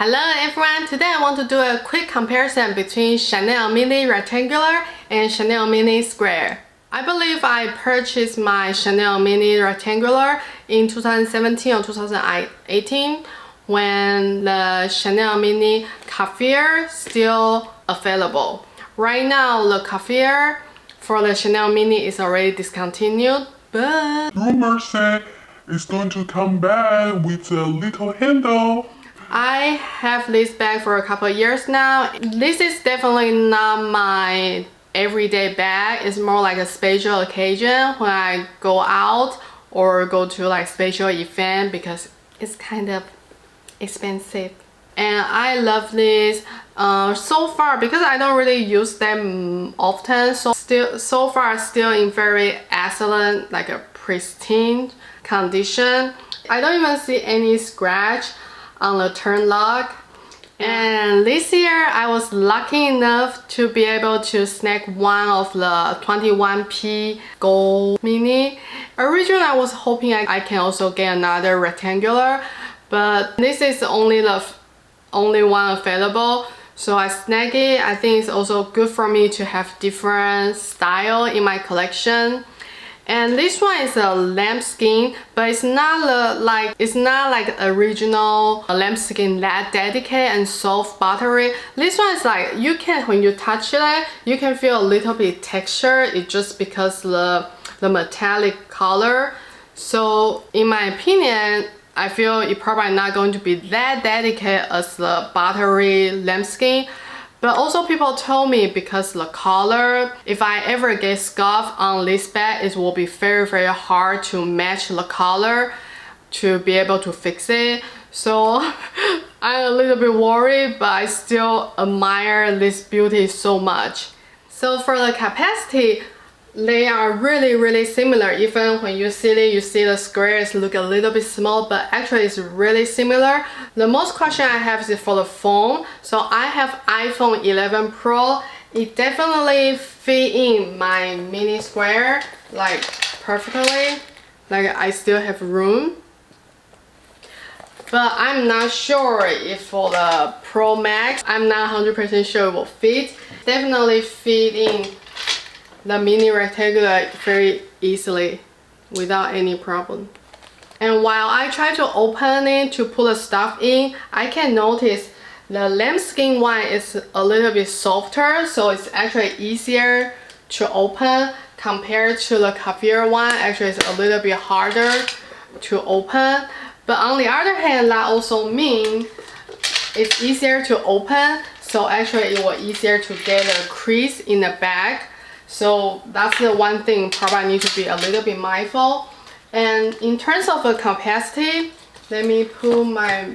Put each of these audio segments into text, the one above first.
Hello everyone, today I want to do a quick comparison between Chanel Mini Rectangular and Chanel Mini Square. I believe I purchased my Chanel Mini Rectangular in 2017 or 2018 when the Chanel Mini Caviar still available. Right now the Caviar for the Chanel Mini is already discontinued, but rumors say it's going to come back with a little handle. I have this bag for a couple of years now. This is definitely not my everyday bag. It's more like a special occasion when I go out or go to like special event because it's kind of expensive. And I love this so far because I don't really use them often. So far still in very excellent, like a pristine condition. I don't even see any scratch on the turn lock. And this year I was lucky enough to be able to snag one of the 21P Gold Mini. Originally I was hoping I can also get another rectangular, but this is the only one available, so I snagged it. I think it's also good for me to have different style in my collection. And this one is a lambskin, but it's not like original lambskin that delicate and soft buttery. This one is like when you touch it, you can feel a little bit texture. It's just because the metallic color. So in my opinion, I feel it's probably not going to be that delicate as the buttery lambskin. But also people told me because the color, if I ever get scuff on this bag, it will be very hard to match the color to be able to fix it. So I'm a little bit worried, but I still admire this beauty so much. So for the capacity, they are really similar. Even when you see it, you see the squares look a little bit small, but actually it's really similar. The most question I have is for the phone. So I have iPhone 11 Pro. It definitely fit in my mini square like perfectly. Like I still have room. But I'm not sure if for the Pro Max, I'm not 100% sure it will fit. Definitely fit in the mini rectangular very easily without any problem. And while I try to open it to put the stuff in, I can notice the lambskin one is a little bit softer, so it's actually easier to open compared to the Caviar one. Actually it's a little bit harder to open, but on the other hand that also means it's easier to open, so actually it will easier to get a crease in the bag. So that's the one thing probably I need to be a little bit mindful. And in terms of the capacity, let me put my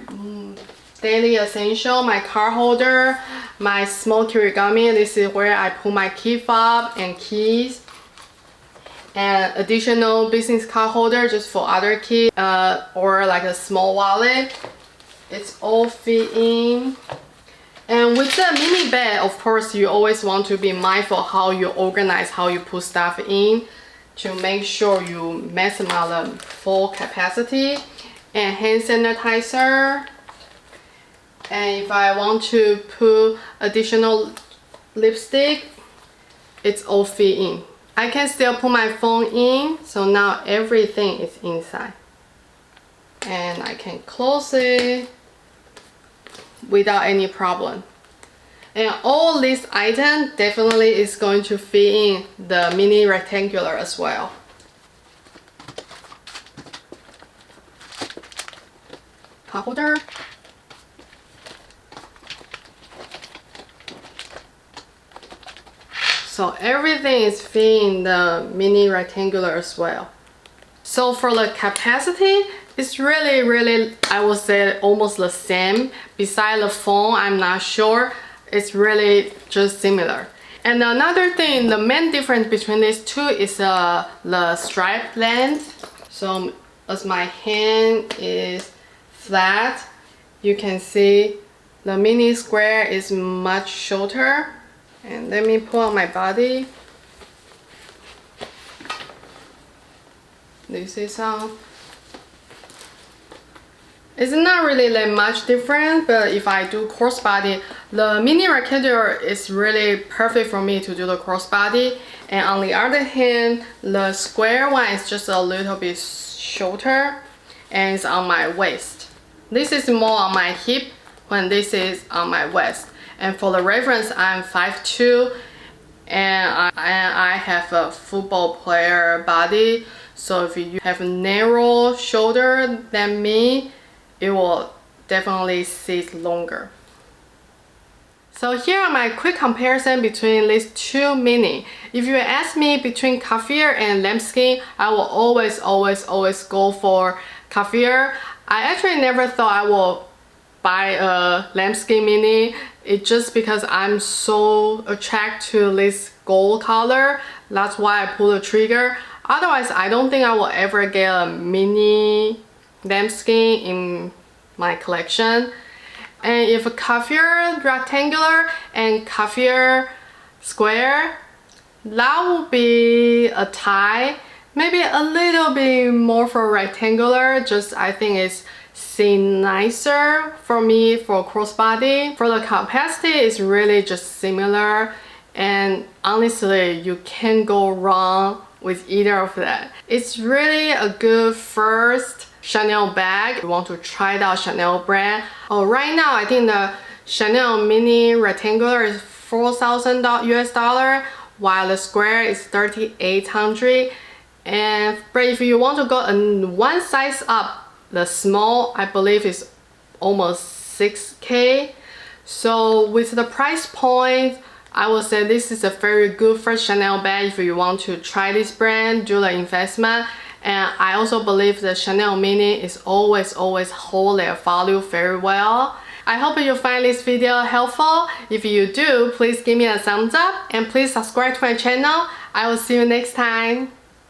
daily essential, my card holder, my small origami. This is where I put my key fob and keys, and additional business card holder just for other keys, or like a small wallet. It's all fit in. And with the mini bag, of course, you always want to be mindful how you organize, how you put stuff in to make sure you maximize the full capacity. And hand sanitizer. And if I want to put additional lipstick, it's all fit in. I can still put my phone in, so now everything is inside. And I can close it without any problem. And all these items definitely is going to fit in the mini rectangular as well. Cup holder. So everything is fitting the mini rectangular as well. So for the capacity, it's really, I would say almost the same. Besides the phone, I'm not sure. It's really just similar. And another thing, the main difference between these two is the stripe length. So as my hand is flat, you can see the mini square is much shorter. And let me pull out my body. This is how It's not really that much different, but if I do crossbody, the mini rectangular is really perfect for me to do the crossbody. And on the other hand, the square one is just a little bit shorter and it's on my waist. This is more on my hip when this is on my waist. And for the reference, I'm 5'2", and I have a football player body. So if you have narrow shoulder than me, it will definitely sit longer. So here are my quick comparison between these two mini. If you ask me between Caviar and Lambskin, I will always go for Caviar. I actually never thought I will buy a Lambskin mini. It's just because I'm so attracted to this gold color. That's why I pull the trigger. Otherwise, I don't think I will ever get a mini Lambskin in my collection. And if a Caviar rectangular and Caviar square, that would be a tie. Maybe a little bit more for rectangular, just I think it's seem nicer for me for crossbody. For the capacity, it's really just similar, and honestly, you can't go wrong with either of that. It's really a good first Chanel bag. If you want to try out Chanel brand. Oh, right now I think the Chanel mini rectangular is $4,000 US, while the square is $3,800. And but if you want to go one size up, the small I believe is almost $6K. So with the price point, I would say this is a very good first Chanel bag if you want to try this brand, do the investment. And I also believe the Chanel mini is always hold their value very well. I hope you find this video helpful. If you do, please give me a thumbs up and please subscribe to my channel. I will see you next time.